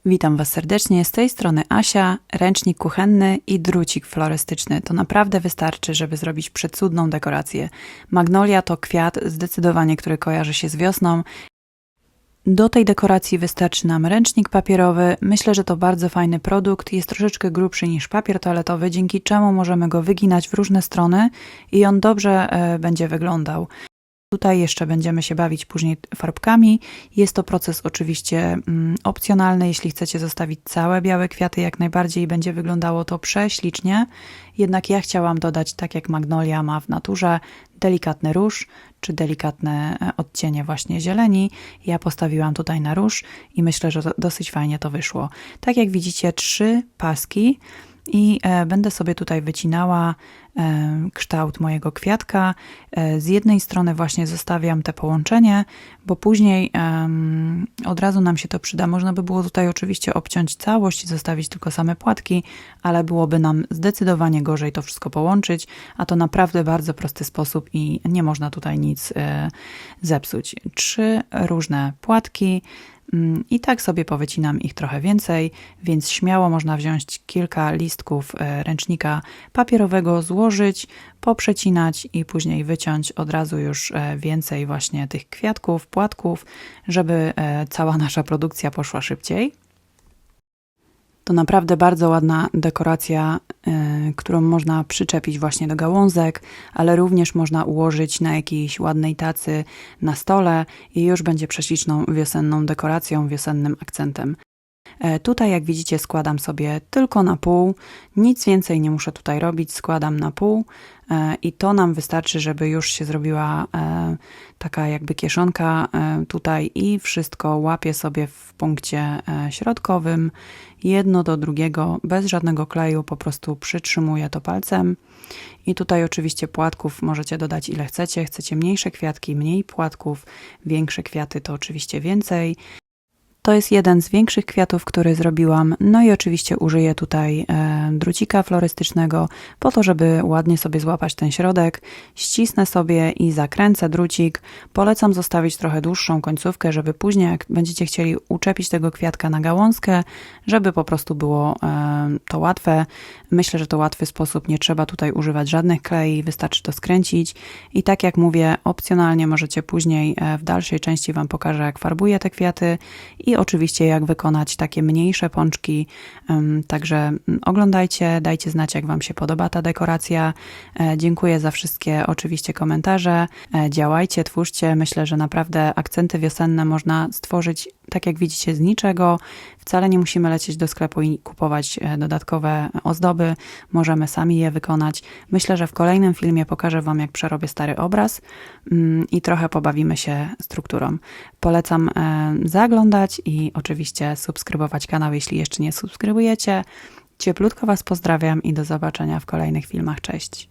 Witam Was serdecznie, z tej strony Asia, ręcznik kuchenny i drucik florystyczny. To naprawdę wystarczy, żeby zrobić przecudną dekorację. Magnolia to kwiat zdecydowanie, który kojarzy się z wiosną. Do tej dekoracji wystarczy nam ręcznik papierowy. Myślę, że to bardzo fajny produkt, jest troszeczkę grubszy niż papier toaletowy, dzięki czemu możemy go wyginać w różne strony i on dobrze będzie wyglądał. Tutaj jeszcze będziemy się bawić później farbkami. Jest to proces oczywiście opcjonalny. Jeśli chcecie zostawić całe białe kwiaty, jak najbardziej będzie wyglądało to prześlicznie. Jednak ja chciałam dodać, tak jak Magnolia ma w naturze, delikatny róż, czy delikatne odcienie właśnie zieleni. Ja postawiłam tutaj na róż i myślę, że dosyć fajnie to wyszło. Tak jak widzicie, 3 paski. I będę sobie tutaj wycinała kształt mojego kwiatka. Z jednej strony właśnie zostawiam te połączenie, bo później od razu nam się to przyda. Można by było tutaj oczywiście obciąć całość i zostawić tylko same płatki, ale byłoby nam zdecydowanie gorzej to wszystko połączyć, a to naprawdę bardzo prosty sposób i nie można tutaj nic zepsuć. 3 różne płatki. I tak sobie powycinam ich trochę więcej, więc śmiało można wziąć kilka listków ręcznika papierowego, złożyć, poprzecinać i później wyciąć od razu już więcej właśnie tych kwiatków, płatków, żeby cała nasza produkcja poszła szybciej. To naprawdę bardzo ładna dekoracja, którą można przyczepić właśnie do gałązek, ale również można ułożyć na jakiejś ładnej tacy na stole i już będzie prześliczną wiosenną dekoracją, wiosennym akcentem. Tutaj, jak widzicie, składam sobie tylko na pół, nic więcej nie muszę tutaj robić, składam na pół i to nam wystarczy, żeby już się zrobiła taka jakby kieszonka tutaj i wszystko łapię sobie w punkcie środkowym, jedno do drugiego, bez żadnego kleju, po prostu przytrzymuję to palcem. I tutaj oczywiście płatków możecie dodać ile chcecie, chcecie mniejsze kwiatki, mniej płatków, większe kwiaty to oczywiście więcej. To jest jeden z większych kwiatów, który zrobiłam, no i oczywiście użyję tutaj drucika florystycznego po to, żeby ładnie sobie złapać ten środek. Ścisnę sobie i zakręcę drucik. Polecam zostawić trochę dłuższą końcówkę, żeby później jak będziecie chcieli uczepić tego kwiatka na gałązkę, żeby po prostu było to łatwe. Myślę, że to łatwy sposób, nie trzeba tutaj używać żadnych klei, wystarczy to skręcić i tak jak mówię, opcjonalnie możecie później w dalszej części Wam pokażę, jak farbuję te kwiaty i oczywiście jak wykonać takie mniejsze pączki, także oglądajcie, dajcie znać, jak Wam się podoba ta dekoracja. Dziękuję za wszystkie oczywiście komentarze, działajcie, twórzcie, myślę, że naprawdę akcenty wiosenne można stworzyć, tak jak widzicie, z niczego. Wcale nie musimy lecieć do sklepu i kupować dodatkowe ozdoby, możemy sami je wykonać. Myślę, że w kolejnym filmie pokażę Wam, jak przerobię stary obraz i trochę pobawimy się strukturą. Polecam zaglądać i oczywiście subskrybować kanał, jeśli jeszcze nie subskrybujecie. Cieplutko Was pozdrawiam i do zobaczenia w kolejnych filmach. Cześć!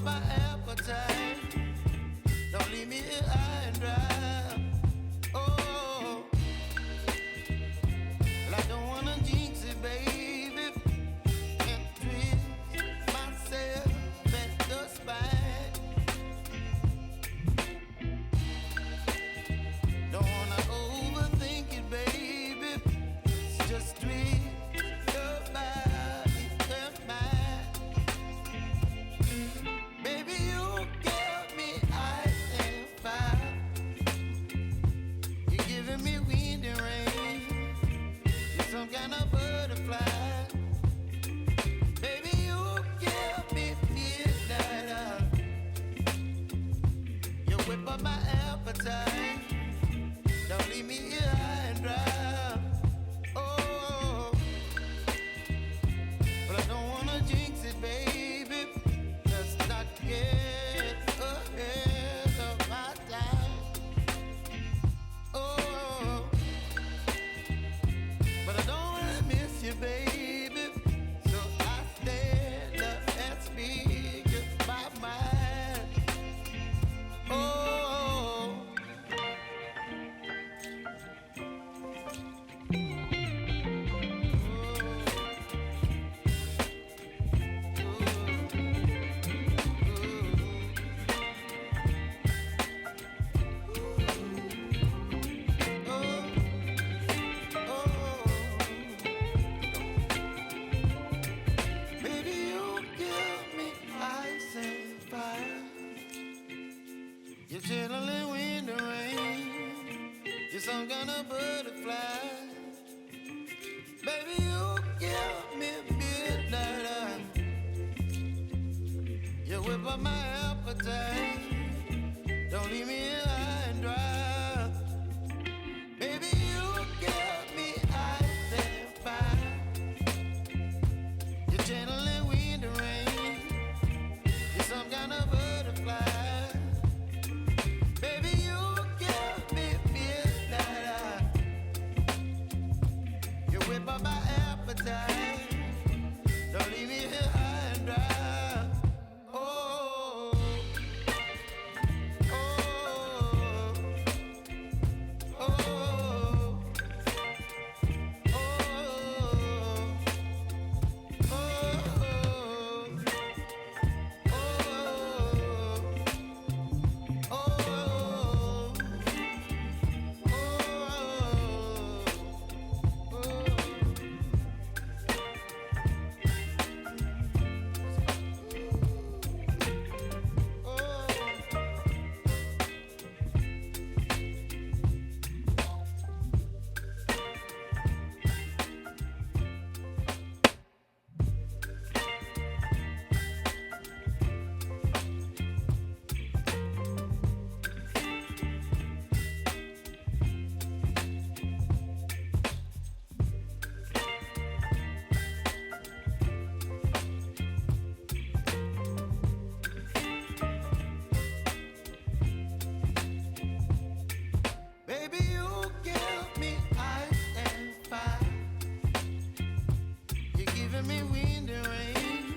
My appetite, don't leave me here high and dry. Oh, well, I don't wanna jinx it, baby, and twist myself at the spine. Don't wanna overthink it, baby, it's just twist your body and mine. Baby, you give me ice and fire. up my appetite. Don't leave me here high and dry. Baby, you give me ice and fire. You're channeling wind and rain. You're some kind of butterfly. Baby, you give me midnight. You whip up my appetite. Don't leave me here high and dry. Oh, oh, oh, oh, baby, you give me ice and fire. You're giving me wind and rain.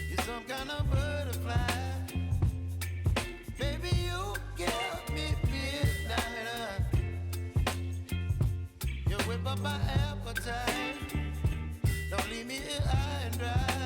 You're some kind of butterfly. Baby, you give me midnight. You whip up my appetite. Don't leave me here high and dry.